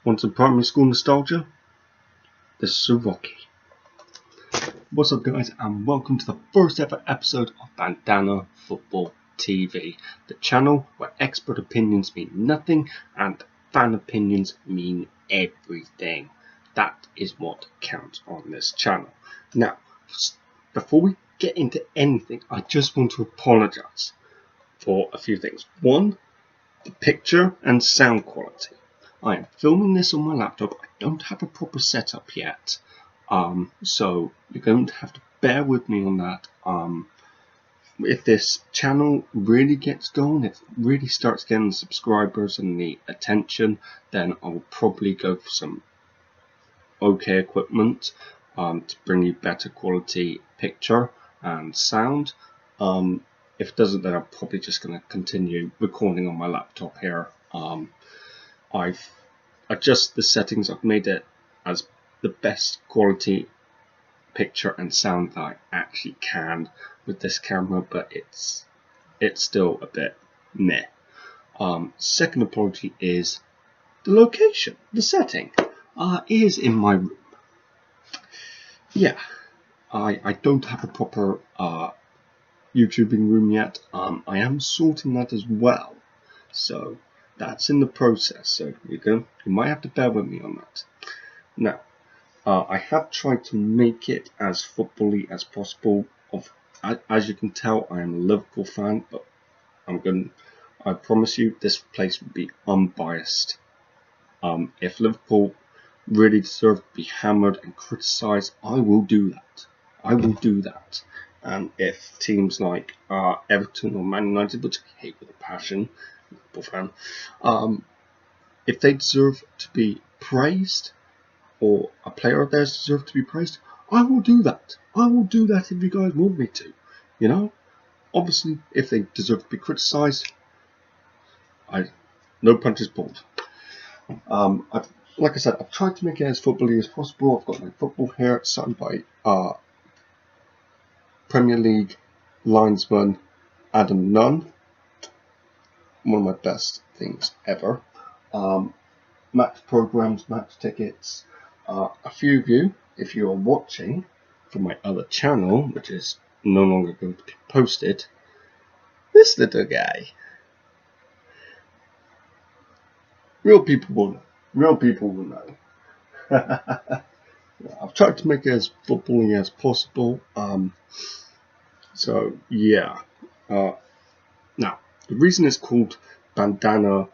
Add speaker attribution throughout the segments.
Speaker 1: Want some primary school nostalgia? This is so Rocky. What's up guys, and welcome to the first ever episode of Bandana Football TV, the channel where expert opinions mean nothing and fan opinions mean everything. That is what counts on this channel. Now, before we get into anything, I just want to apologize for a few things. One, the picture and sound quality. I am filming this on my laptop. I don't have a proper setup yet, so you're going to have to bear with me on that. If this channel really gets going, if it really starts getting the subscribers and the attention, then I will probably go for some okay equipment to bring you better quality picture and sound. If it doesn't, then I'm probably just going to continue recording on my laptop here. I've adjusted the settings. I've made it as the best quality picture and sound that I actually can with this camera, but it's still a bit meh. Second apology is the location, the setting is in my room. Yeah, I don't have a proper YouTubing room yet. I am sorting that as well, so that's in the process, so you might have to bear with me on that. Now, I have tried to make it as football-y as possible. As you can tell, I am a Liverpool fan, but I promise you this place will be unbiased. If Liverpool really deserve to be hammered and criticised, I will do that. I will do that. And if teams like Everton or Man United, which I hate with a passion, Liverpool fan, if they deserve to be praised, or a player of theirs deserves to be praised, I will do that. I will do that if you guys want me to. You know, obviously, if they deserve to be criticised, no punches pulled. Like I said, I've tried to make it as football-y as possible. I've got my football here, signed by Premier League linesman Adam Nunn. One of my best things ever. Match programs, match tickets. A few of you, if you are watching from my other channel, which is no longer going to be posted, this little guy. Real people will know. Real people will know. I've tried to make it as football-y as possible. So yeah. Now, the reason it's called Bandana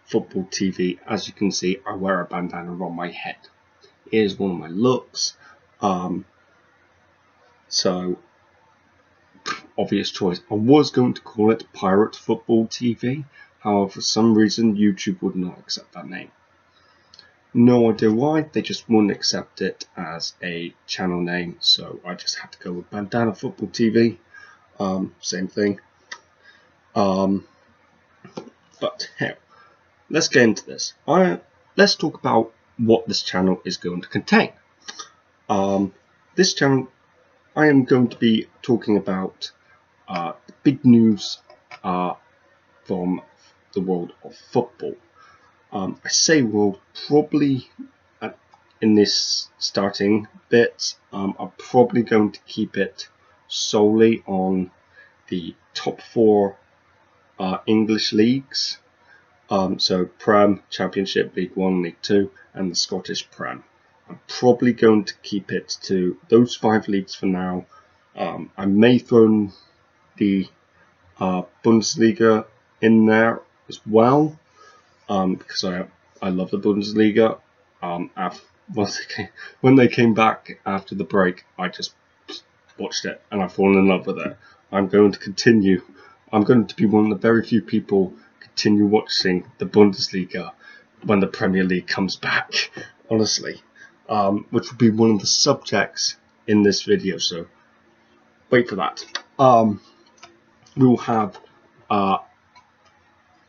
Speaker 1: Football TV, as you can see, I wear a bandana on my head. It is one of my looks. So, obvious choice. I was going to call it Pirate Football TV. However, for some reason, YouTube would not accept that name. No idea why. They just wouldn't accept it as a channel name. So I just had to go with Bandana Football TV. Same thing. But hey, let's get into this. Let's talk about what this channel is going to contain. This channel, I am going to be talking about big news from the world of football. I say world probably in this starting bit. I'm probably going to keep it solely on the top 4 English leagues. So Prem, Championship, League 1, League 2 and the Scottish Prem. I'm probably going to keep it to those 5 leagues for now. I may throw the Bundesliga in there as well, because I love the Bundesliga. When they came back after the break, I just watched it and I've fallen in love with it. I'm going to continue. I'm going to be one of the very few people continue watching the Bundesliga when the Premier League comes back, honestly, which will be one of the subjects in this video, so wait for that. We will have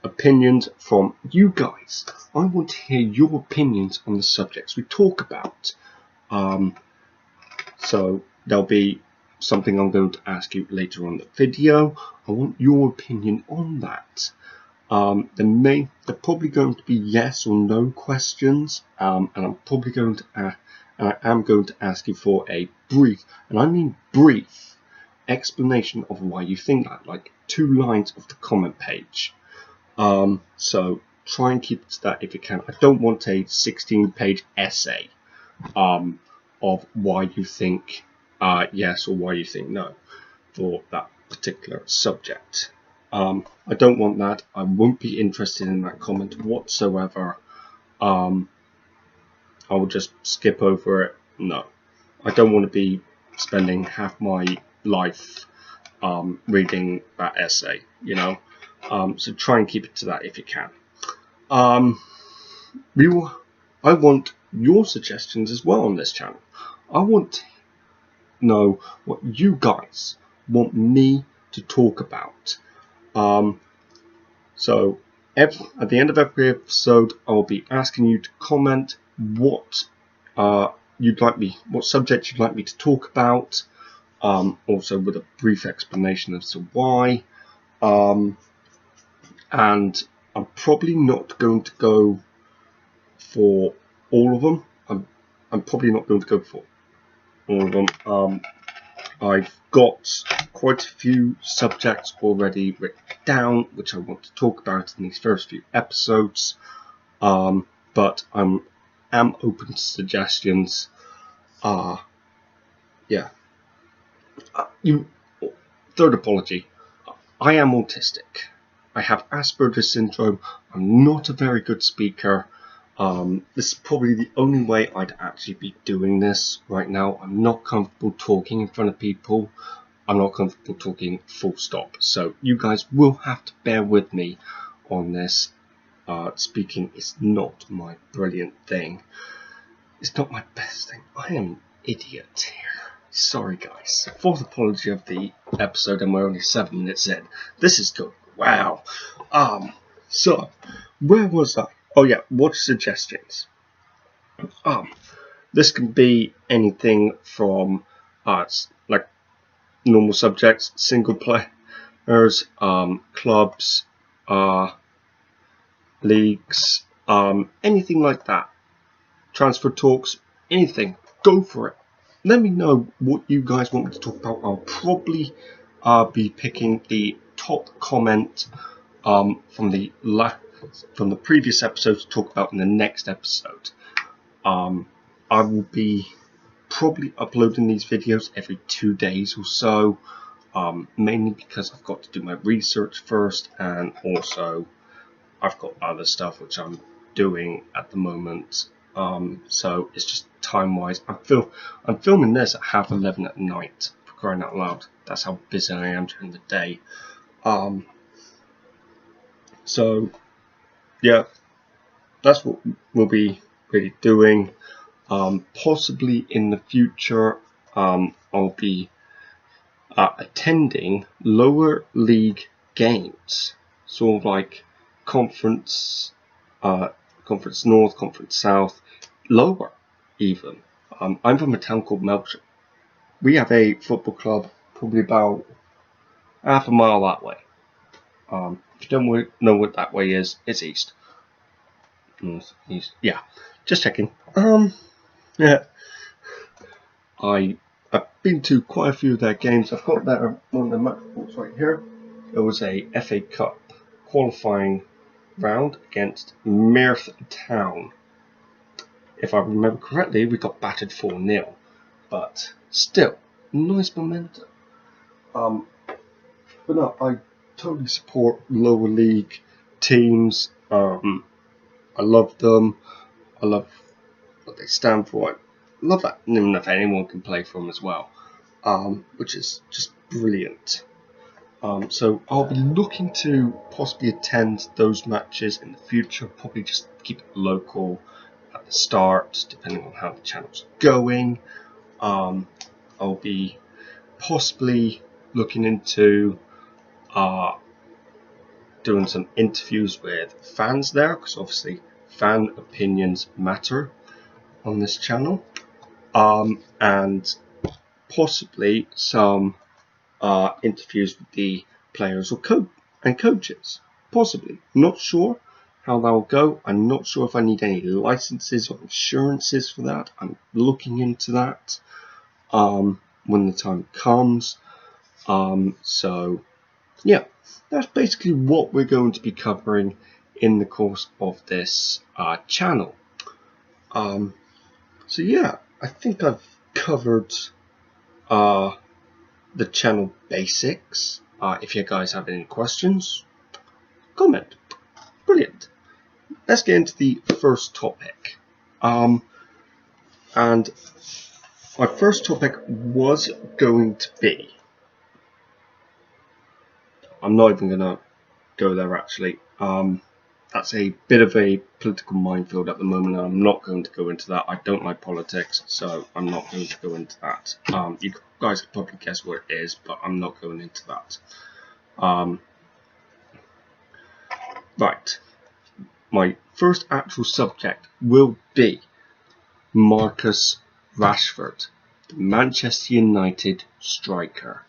Speaker 1: opinions from you guys. I want to hear your opinions on the subjects we talk about. So there'll be something I'm going to ask you later on in the video. I want your opinion on that. They're probably going to be yes or no questions, and I am going to ask you for a brief, and I mean brief, explanation of why you think that, like 2 lines of the comment page. So try and keep it to that if you can. I don't want a 16-page essay of why you think yes or why you think no for that particular subject. I don't want that. I won't be interested in that comment whatsoever. I will just skip over it. No, I don't want to be spending half my life reading that essay, you know. So try and keep it to that if you can. I want your suggestions as well on this channel. I want to know what you guys want me to talk about. So at the end of every episode, I will be asking you to comment what subject you'd like me to talk about. Also with a brief explanation as to why. And I'm probably not going to go for all of them. I'm probably not going to go for all of them. I've got quite a few subjects already written down, which I want to talk about in these first few episodes. But I am open to suggestions. Third apology. I am autistic. I have Asperger's syndrome. I'm not a very good speaker. This is probably the only way I'd actually be doing this right now. I'm not comfortable talking in front of people. I'm not comfortable talking full stop. So you guys will have to bear with me on this. Speaking is not my brilliant thing. It's not my best thing. I am an idiot here. Sorry guys. Fourth apology of the episode, and we're only 7 minutes in. This is good. Wow. So where was I? Oh yeah, what suggestions? This can be anything from like normal subjects, single players, clubs, leagues, anything like that. Transfer talks, anything. Go for it. Let me know what you guys want me to talk about. I'll probably be picking the top comment from the previous episode to talk about in the next episode. I will be probably uploading these videos every 2 days or so, mainly because I've got to do my research first, and also I've got other stuff which I'm doing at the moment. So it's just time-wise. I'm filming this at 11:30 at night, for crying out loud. That's how busy I am during the day. So yeah, that's what we'll be really doing. Possibly in the future, I'll be attending lower league games, sort of like conference North, Conference South, lower even. I'm from a town called Melksham. We have a football club probably about half a mile that way. If you don't know what that way is, it's east. North, east. Yeah, just checking. Yeah. I've been to quite a few of their games. I've got one of their match reports right here. It was a FA Cup qualifying round against Merth Town. If I remember correctly, we got battered 4-0, but still, nice momentum. But no, I totally support lower league teams. I love them. I love what they stand for. I love that if anyone can play for them as well, which is just brilliant. So I'll be looking to possibly attend those matches in the future. Probably just keep it local at the start, depending on how the channel's going. I'll be possibly looking into doing some interviews with fans there, because obviously fan opinions matter on this channel, and possibly some interviews with the players or coaches. Possibly. Not sure how that will go. I'm not sure if I need any licenses or insurances for that. I'm looking into that when the time comes. So yeah, that's basically what we're going to be covering in the course of this channel. So yeah, I think I've covered the channel basics. If you guys have any questions, comment. Brilliant. Let's get into the first topic. And my first topic was going to be, I'm not even going to go there actually. That's a bit of a political minefield at the moment, and I'm not going to go into that. I don't like politics, so I'm not going to go into that. You guys can probably guess what it is, but I'm not going into that. Right. My first actual subject will be Marcus Rashford, the Manchester United striker.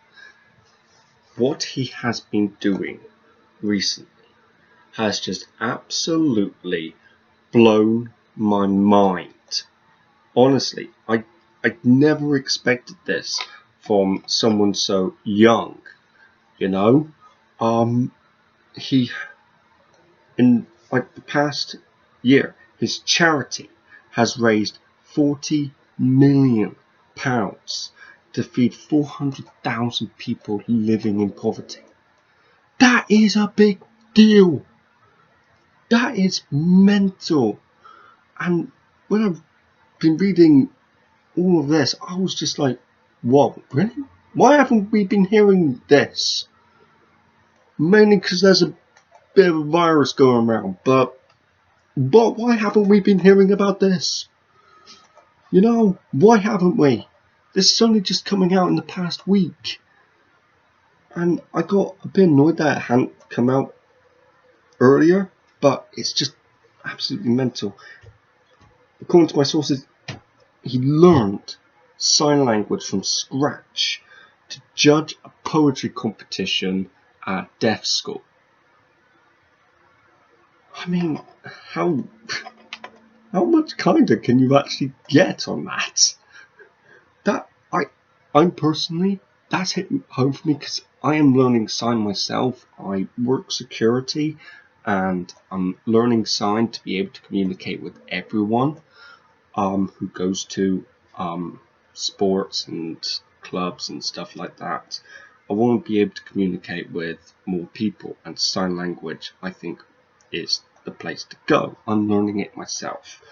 Speaker 1: What he has been doing recently has just absolutely blown my mind. Honestly, I never expected this from someone so young. You know, he in like the past year, his charity has raised £40 million to feed 400,000 people living in poverty. That is a big deal. That is mental. And when I've been reading all of this, I was just like, whoa, really? Why haven't we been hearing this? Mainly because there's a bit of a virus going around, but why haven't we been hearing about this? You know, why haven't we? This is only just coming out in the past week. And I got a bit annoyed that it hadn't come out earlier, but it's just absolutely mental. According to my sources, he learned sign language from scratch to judge a poetry competition at deaf school. I mean, how much kinder can you actually get on that? I'm personally, that's hit home for me because I am learning sign myself. I work security and I'm learning sign to be able to communicate with everyone who goes to sports and clubs and stuff like that. I want to be able to communicate with more people, and sign language, I think, is the place to go. I'm learning it myself.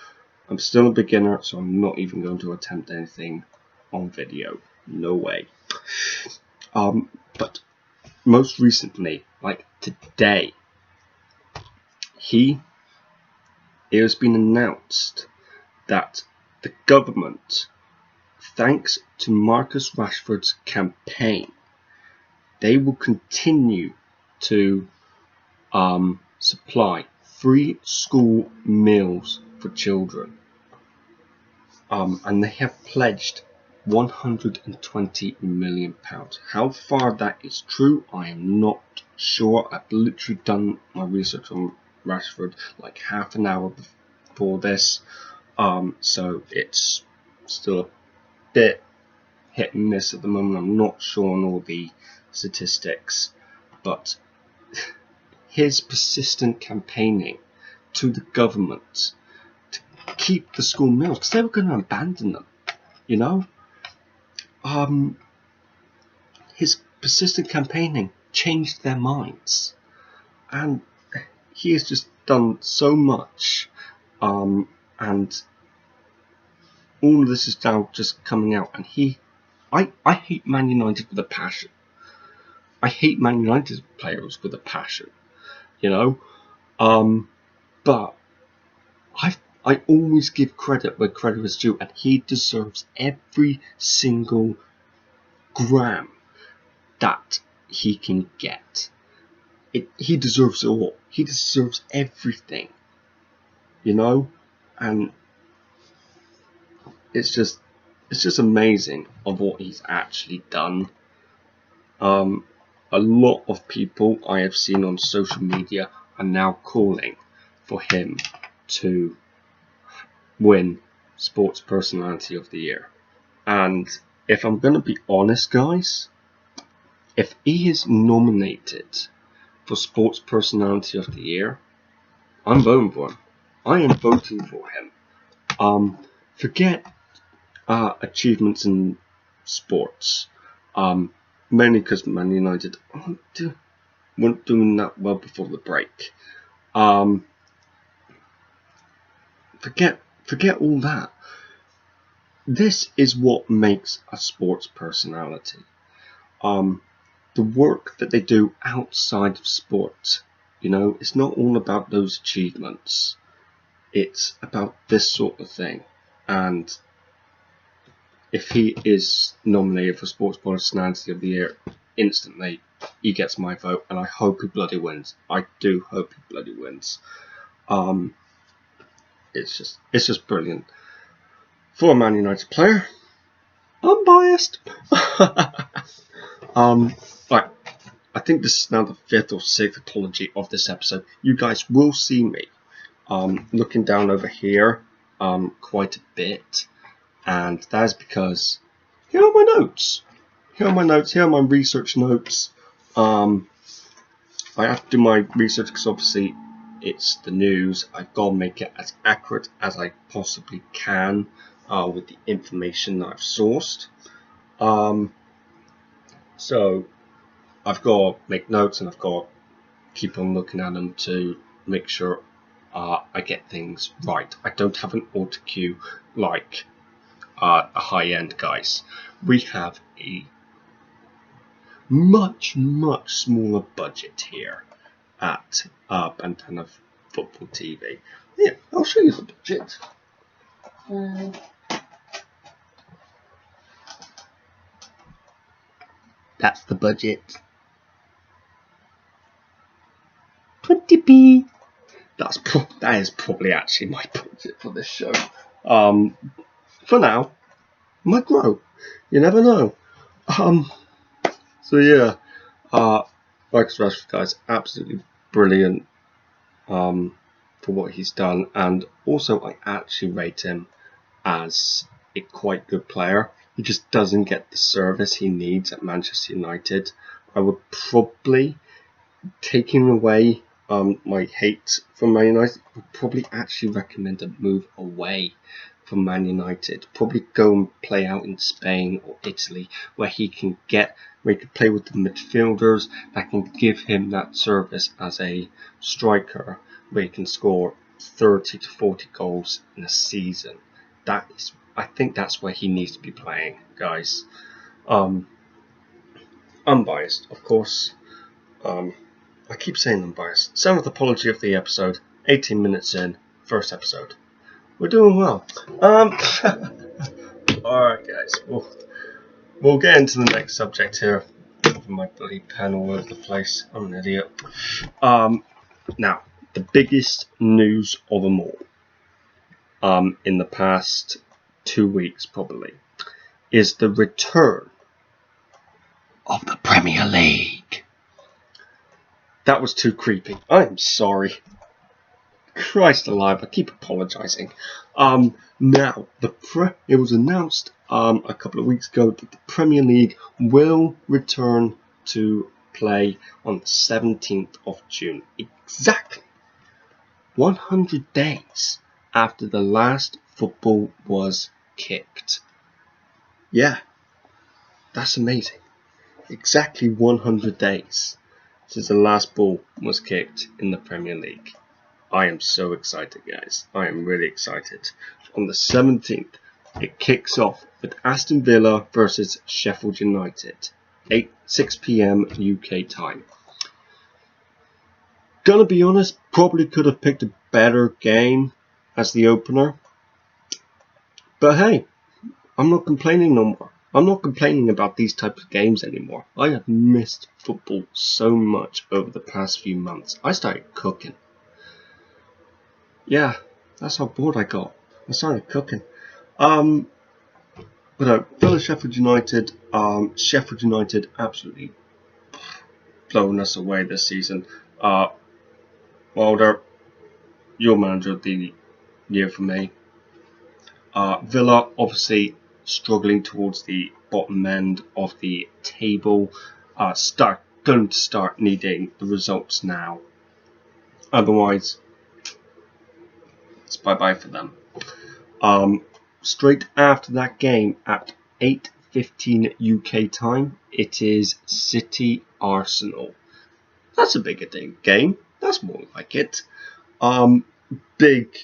Speaker 1: I'm still a beginner, so I'm not even going to attempt anything on video. No way. But most recently, like today, it has been announced that the government, thanks to Marcus Rashford's campaign, they will continue to supply free school meals for children. And they have pledged £120 million. How far that is true, I am not sure. I've literally done my research on Rashford like half an hour before this, so it's still a bit hit and miss at the moment. I'm not sure on all the statistics, but his persistent campaigning to the government to keep the school meals, because they were going to abandon them, you know. His persistent campaigning changed their minds, and he has just done so much, and all of this is now just coming out. And I hate Man United with a passion. I hate Man United players with a passion, you know. But I always give credit where credit is due, and he deserves every single gram that he can get. He deserves it all. He deserves everything, you know. And it's just amazing of what he's actually done. a lot of people I have seen on social media are now calling for him to win Sports Personality of the Year. And if I'm going to be honest, guys, if he is nominated for Sports Personality of the Year, I'm voting for him. I am voting for him. Forget achievements in sports. Mainly because Man United weren't doing that well before the break. Forget all that. This is what makes a sports personality. The work that they do outside of sport. You know, it's not all about those achievements. It's about this sort of thing. And if he is nominated for Sports Personality of the Year, instantly he gets my vote, and I hope he bloody wins. I do hope he bloody wins. It's just brilliant. For a Man United player, unbiased. Right. I think this is now the 5th or 6th apology of this episode. You guys will see me looking down over here quite a bit, and that is because here are my notes. Here are my research notes. I have to do my research because obviously it's the news. I've got to make it as accurate as I possibly can with the information that I've sourced. So I've got to make notes, and I've got to keep on looking at them to make sure I get things right. I don't have an auto cue like a high-end guys. We have a much smaller budget here at Bandana Football TV. Yeah, I'll show you the budget. That's the budget. 20p. That is probably actually my budget for this show. For now, might grow. You never know. So yeah, Marcus Rashford, guys, absolutely brilliant. For what he's done, and also I actually rate him as a quite good player. He just doesn't get the service he needs at Manchester United. I would probably, taking away my hate from Man United, would probably actually recommend a move away from Man United. Probably go and play out in Spain or Italy, where he can play with the midfielders that can give him that service as a striker, where he can score 30 to 40 goals in a season. I think that's where he needs to be playing, guys. Unbiased, of course. I keep saying unbiased. 7th apology of the episode. 18 minutes in, first episode. We're doing well. Alright, guys. We'll get into the next subject here. My bloody pen all over the place. I'm an idiot. Now, the biggest news of them all, in the past 2 weeks probably, is the return of the Premier League. That was too creepy. I'm sorry. Christ alive, I keep apologising. Now, it was announced a couple of weeks ago that the Premier League will return to play on the 17th of June. Exactly 100 days after the last football was kicked. Yeah, that's amazing. Exactly 100 days since the last ball was kicked in the Premier League. I am so excited, guys. I am really excited. On the 17th, it kicks off with Aston Villa versus Sheffield United, 6 p.m. UK time. Gonna be honest, probably could have picked a better game as the opener. But hey, I'm not complaining no more. I'm not complaining about these types of games anymore. I have missed football so much over the past few months. I started cooking. Yeah, that's how bored I got. I started cooking. Villa Sheffield United. Sheffield United absolutely blown us away this season. Wilder, your manager of the year for me. Villa obviously struggling towards the bottom end of the table. Going to start needing the results now. Otherwise, it's bye-bye for them. Straight after that game at 8:15 UK time, it is City Arsenal. That's a bigger game. That's more like it. Big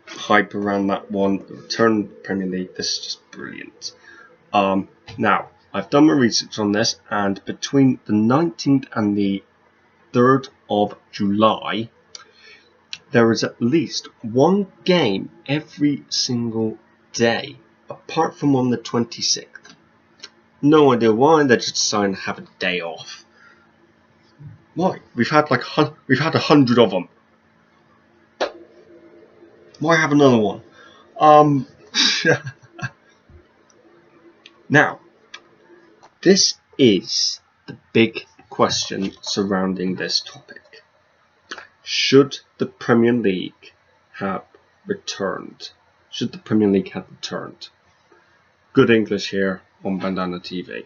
Speaker 1: hype around that one. The return to the Premier League. This is just brilliant. Now, I've done my research on this, and between the 19th and the 3rd of July, there is at least one game every single day, apart from on the 26th. No idea why. They just decided to have a day off. Why? We've had 100 of them. Why have another one? Now, this is the big question surrounding this topic. Should the Premier League have returned? Should the Premier League have returned? Good English here on Bandana TV.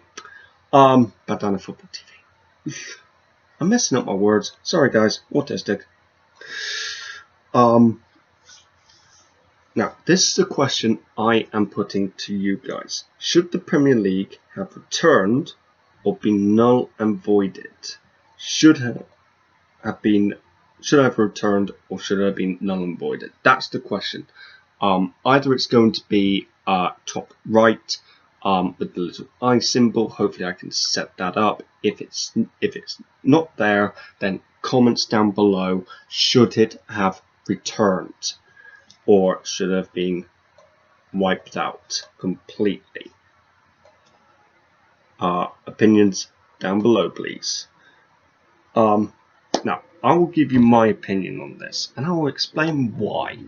Speaker 1: Bandana Football TV. I'm messing up my words. Sorry guys, autistic. Now, this is a question I am putting to you guys. Should the Premier League have returned or been null and voided? Should have returned or should have been null and voided? That's the question. Either it's going to be top right with the little I symbol. Hopefully I can set that up. If it's not there, then comments down below. Should it have returned? Or should have been wiped out completely? Opinions down below, please. Now, I will give you my opinion on this, and I will explain why.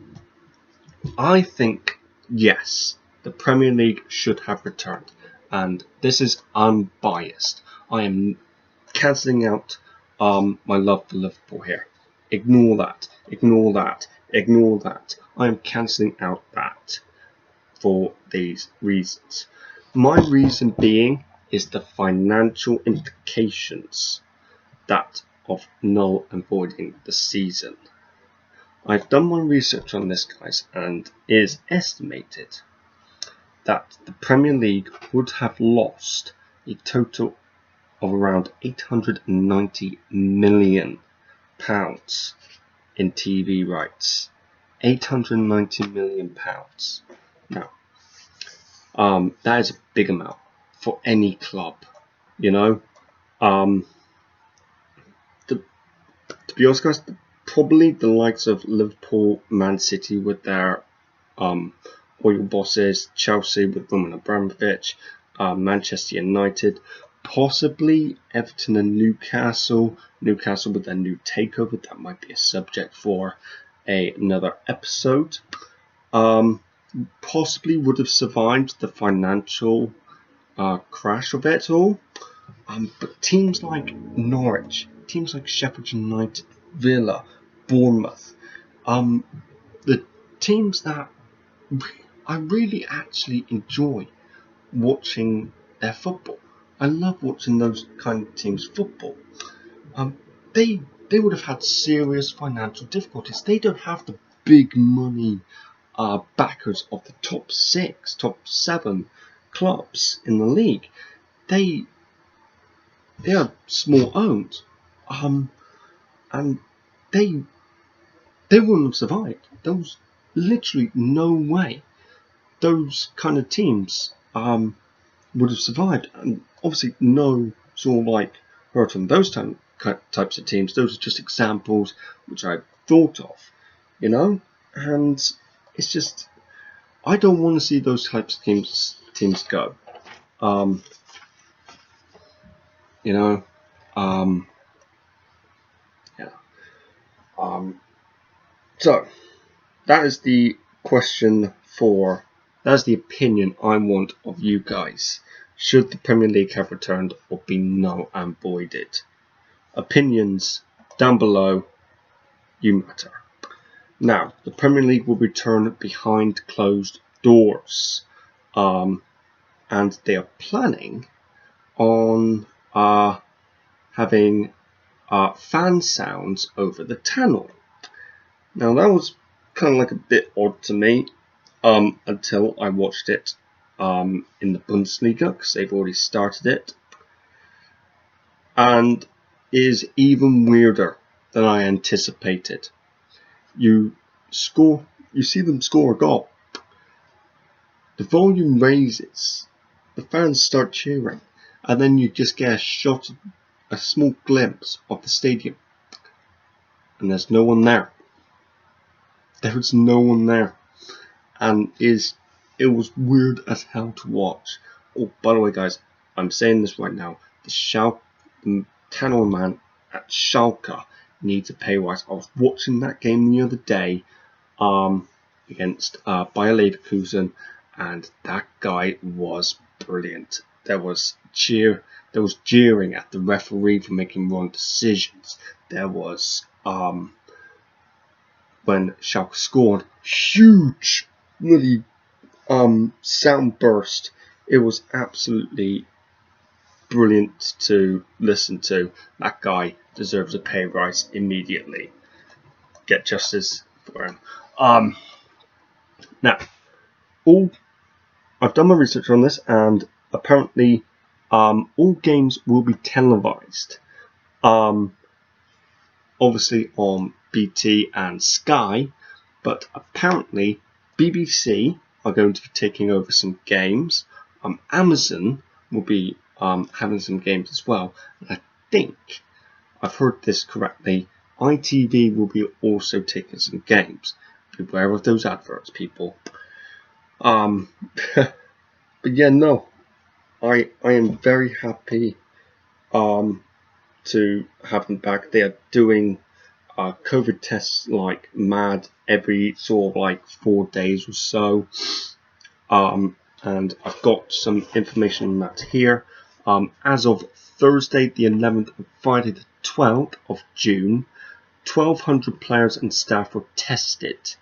Speaker 1: I think, yes, the Premier League should have returned, and this is unbiased. I am cancelling out my love for Liverpool here. Ignore that. Ignore that. Ignore that. I am cancelling out that for these reasons. My reason being is the financial implications of null and voiding the season. I've done my research on this, guys, and it is estimated that the Premier League would have lost a total of around £890 million in TV rights. £890 million. Now, that is a big amount for any club, you know. To be honest, guys, probably the likes of Liverpool, Man City with their oil bosses, Chelsea with Roman Abramovich, Manchester United, possibly Everton and Newcastle with their new takeover. That might be a subject for another episode. Possibly would have survived the financial crash of it all. But teams like Norwich, teams like Sheffield United, Villa, Bournemouth, the teams that I really actually enjoy watching their football. I love watching those kind of teams' football. They would have had serious financial difficulties. They don't have the big money backers of the top 6, top 7 clubs in the league. They are small owned, and they wouldn't have survived. There was literally no way those kind of teams would have survived, and obviously no sort of like hurt on those types of teams. Those are just examples which I thought of, you know, and it's just I don't want to see those types of teams go. So that is the question that's the opinion I want of you guys. Should the Premier League have returned or be null and voided? opinions down below. You matter. Now, the Premier League will return behind closed doors, and they are planning on having fan sounds over the tunnel. Now, that was kind of like a bit odd to me until I watched it in the Bundesliga, because they've already started it, and is even weirder than I anticipated. You see them score a goal, the volume raises, the fans start cheering, and then you just get a small glimpse of the stadium, and there's no one there. There was no one there, and it was weird as hell to watch. Oh, by the way, guys, I'm saying this right now. The Tunnel man at Schalke needs a pay rise. I was watching that game the other day against Bayer Leverkusen, and that guy was brilliant. There was jeering at the referee for making wrong decisions. There was when Schalke scored, huge really sound burst. It was absolutely brilliant to listen to. That guy deserves a pay rise immediately. Get justice for him. Now, I've done my research on this, and apparently all games will be televised. Obviously on BT and Sky, but apparently BBC are going to be taking over some games. Amazon will be having some games as well. And I think I've heard this correctly. ITV will be also taking some games. Beware of those adverts, people. But yeah, no, I am very happy to have them back. They are doing COVID tests like mad every sort of like 4 days or so. And I've got some information on that here. As of Thursday the 11th and Friday the 12th of June, 1,200 players and staff were tested,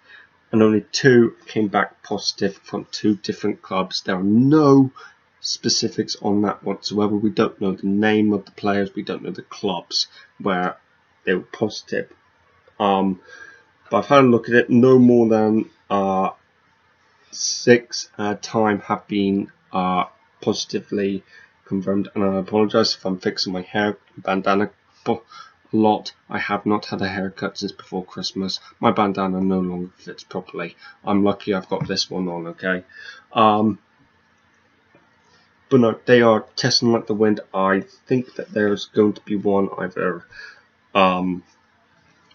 Speaker 1: and only 2 came back positive from 2 different clubs. There are no specifics on that whatsoever. We don't know the name of the players, we don't know the clubs where they were positive. But I've had a look at it. No more than 6 at a time have been positively confirmed, and I apologise if I'm fixing my hair bandana a lot. I have not had a haircut since before Christmas. My bandana no longer fits properly. I'm lucky I've got this one on, okay? But no, they are testing like the wind. I think that there's going to be one either in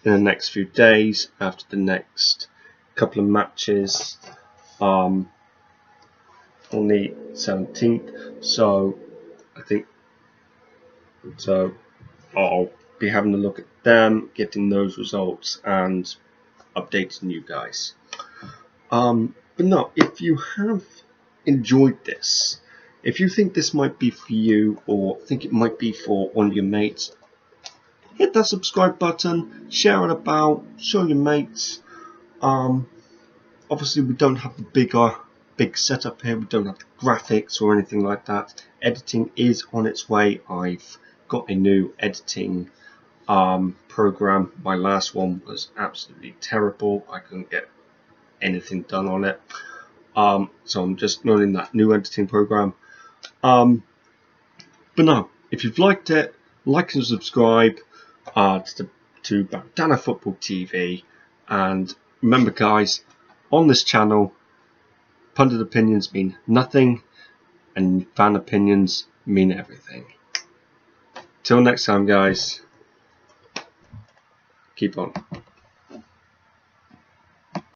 Speaker 1: the next few days after the next couple of matches on the 17th. So I think so. I'll be having a look at them, getting those results, and updating you guys. But no, if you have enjoyed this, if you think this might be for you, or think it might be for one of your mates, hit that subscribe button, share it about, show your mates. Obviously we don't have the big setup here, we don't have the graphics or anything like that. Editing is on its way. I've got a new editing program. My last one was absolutely terrible. I couldn't get anything done on it. So I'm just learning that new editing program. But no, if you've liked it, like and subscribe to Bandana Football TV. And remember, guys, on this channel, pundit opinions mean nothing, and fan opinions mean everything. Till next time, guys, keep on.